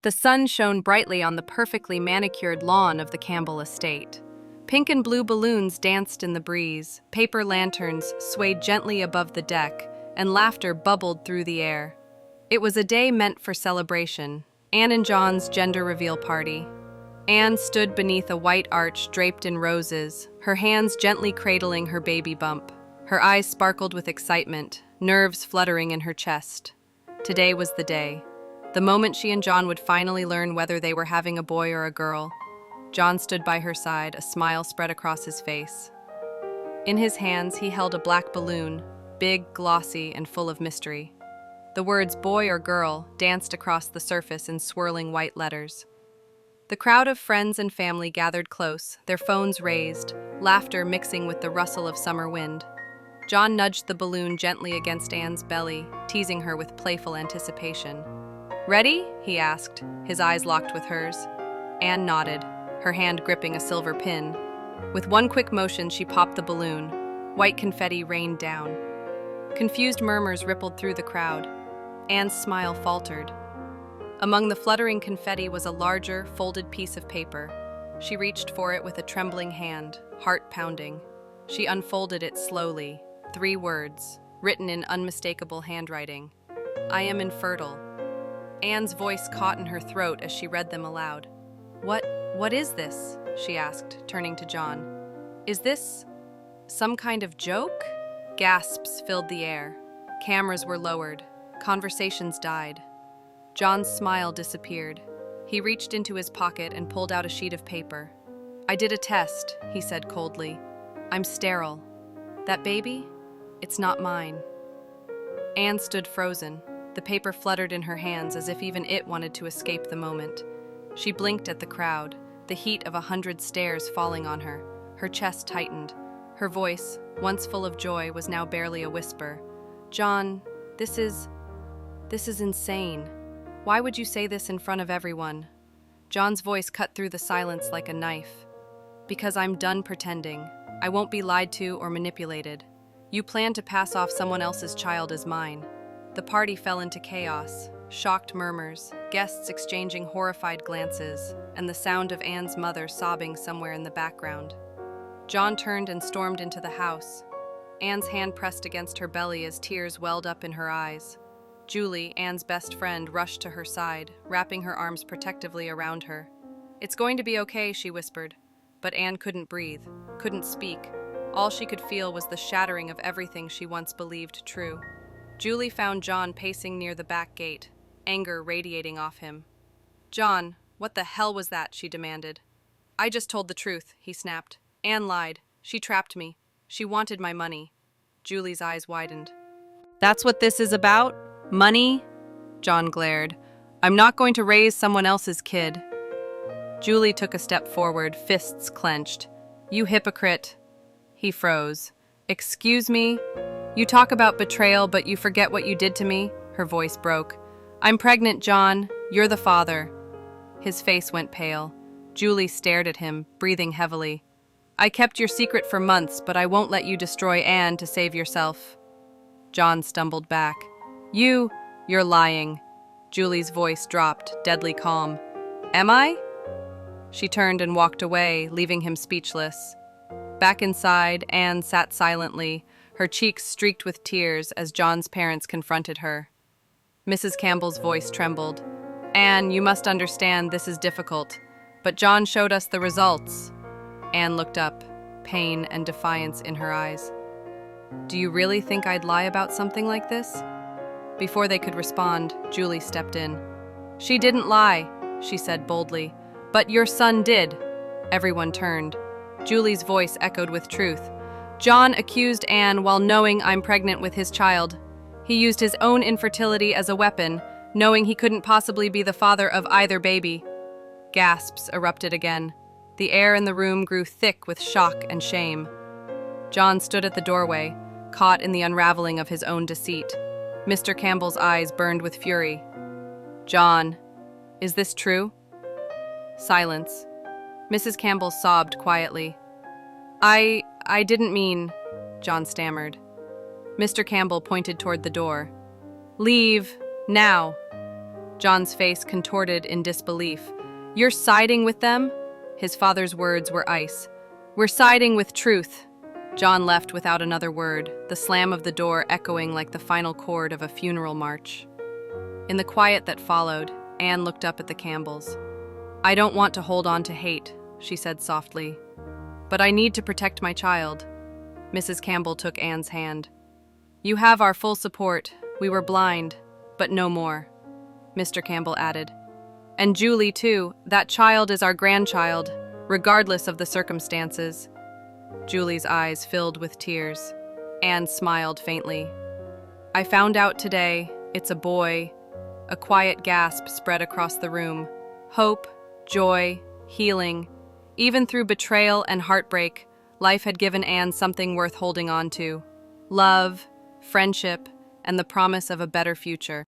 The sun shone brightly on the perfectly manicured lawn of the Campbell estate. Pink and blue balloons danced in the breeze, paper lanterns swayed gently above the deck, and laughter bubbled through the air. It was a day meant for celebration, Anne and John's gender reveal party. Anne stood beneath a white arch draped in roses, her hands gently cradling her baby bump. Her eyes sparkled with excitement, nerves fluttering in her chest. Today was the day. The moment she and John would finally learn whether they were having a boy or a girl. John stood by her side, a smile spread across his face. In his hands, he held a black balloon, big, glossy, and full of mystery. The words boy or girl danced across the surface in swirling white letters. The crowd of friends and family gathered close, their phones raised, laughter mixing with the rustle of summer wind. John nudged the balloon gently against Anne's belly, teasing her with playful anticipation. "Ready?" he asked, his eyes locked with hers. Anne nodded, her hand gripping a silver pin. With one quick motion, she popped the balloon. White confetti rained down. Confused murmurs rippled through the crowd. Anne's smile faltered. Among the fluttering confetti was a larger, folded piece of paper. She reached for it with a trembling hand, heart pounding. She unfolded it slowly. 3 words, written in unmistakable handwriting. "I am infertile." Anne's voice caught in her throat as she read them aloud. What is this?" she asked, turning to John. "Is this some kind of joke?" Gasps filled the air. Cameras were lowered. Conversations died. John's smile disappeared. He reached into his pocket and pulled out a sheet of paper. "I did a test," he said coldly. "I'm sterile. That baby? It's not mine." Anne stood frozen. The paper fluttered in her hands as if even it wanted to escape the moment. She blinked at the crowd, the heat of 100 stares falling on her. Her chest tightened. Her voice, once full of joy, was now barely a whisper. "John, this is insane. Why would you say this in front of everyone?" John's voice cut through the silence like a knife. "Because I'm done pretending. I won't be lied to or manipulated. You plan to pass off someone else's child as mine." The party fell into chaos, shocked murmurs, guests exchanging horrified glances, and the sound of Anne's mother sobbing somewhere in the background. John turned and stormed into the house. Anne's hand pressed against her belly as tears welled up in her eyes. Julie, Anne's best friend, rushed to her side, wrapping her arms protectively around her. "It's going to be okay," she whispered. But Anne couldn't breathe, couldn't speak. All she could feel was the shattering of everything she once believed true. Julie found John pacing near the back gate, anger radiating off him. "John, what the hell was that?" she demanded. "I just told the truth," he snapped. "Anne lied. She trapped me. She wanted my money." Julie's eyes widened. "That's what this is about? Money?" John glared. "I'm not going to raise someone else's kid." Julie took a step forward, fists clenched. "You hypocrite." He froze. "Excuse me? You talk about betrayal, but you forget what you did to me?" Her voice broke. "I'm pregnant, John. You're the father." His face went pale. Julie stared at him, breathing heavily. "I kept your secret for months, but I won't let you destroy Anne to save yourself." John stumbled back. You're lying." Julie's voice dropped, deadly calm. "Am I?" She turned and walked away, leaving him speechless. Back inside, Anne sat silently, her cheeks streaked with tears as John's parents confronted her. Mrs. Campbell's voice trembled. "Anne, you must understand this is difficult, but John showed us the results." Anne looked up, pain and defiance in her eyes. "Do you really think I'd lie about something like this?" Before they could respond, Julie stepped in. "She didn't lie," she said boldly. "But your son did." Everyone turned. Julie's voice echoed with truth. "John accused Anne while knowing I'm pregnant with his child. He used his own infertility as a weapon, knowing he couldn't possibly be the father of either baby." Gasps erupted again. The air in the room grew thick with shock and shame. John stood at the doorway, caught in the unraveling of his own deceit. Mr. Campbell's eyes burned with fury. "John, is this true?" Silence. Mrs. Campbell sobbed quietly. I didn't mean," John stammered. Mr. Campbell pointed toward the door. "Leave, now." John's face contorted in disbelief. "You're siding with them?" His father's words were ice. "We're siding with truth." John left without another word, the slam of the door echoing like the final chord of a funeral march. In the quiet that followed, Anne looked up at the Campbells. "I don't want to hold on to hate," she said softly. "But I need to protect my child." Mrs. Campbell took Anne's hand. "You have our full support. We were blind, but no more," Mr. Campbell added. "And Julie, too. That child is our grandchild, regardless of the circumstances." Julie's eyes filled with tears. Anne smiled faintly. "I found out today. It's a boy." A quiet gasp spread across the room. Hope, joy, healing. Even through betrayal and heartbreak, life had given Anne something worth holding on to. Love, friendship, and the promise of a better future.